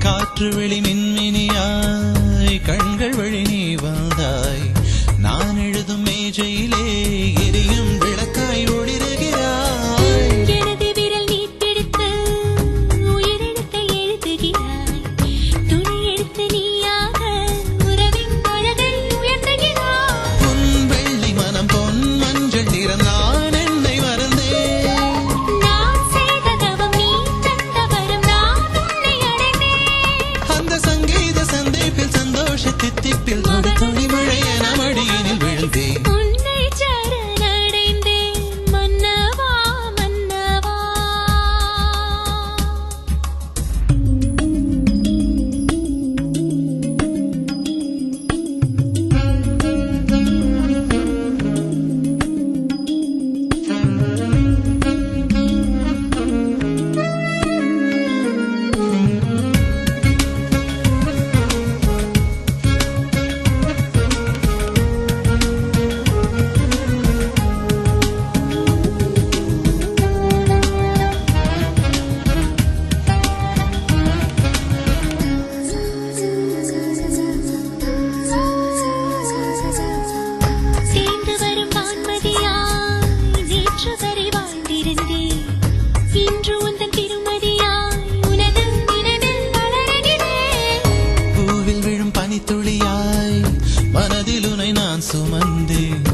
காற்றுவெளி மின்மினியாய் கண்கள் வழி நீ வந்தாய் நான் எழுதும் மேஜையிலே எரியும் விளக்காய் ஒளிருகிறாய் எனது விரல் நீ பிடித்து உயிரெழுத்தை எழுதுகிறாய் துணி எடுத்து நீயாக உறவின் அழகை உயர்த்துகிறாய் உன் வெள்ளி மனம் பொன் மஞ்சள் நிறம் நான் என்னை மறந்தேன் நான் செய்த தவம் நீ தந்த வரம் நான் உன்னை அடைந்தேன் அந்த சங்கீத சந்தேப்பில் சந்தோஷ தித்திப்பில் தொடு துளி மழை என மடியினில் விழுந்தேன் உன்னை சரணடைந்தேன் மன்னவா மன்னவா சேர்ந்து வரும் வான்மதியாய் நேற்று வரை வாழ்ந்திருந்தேன் இன்று உந்தன் திருமதியாய் உனது நினைவில் வளருகிறேன் பூவில் விழும் பனித்துளியாய் மனதில் உனை நான் சுமந்தேன்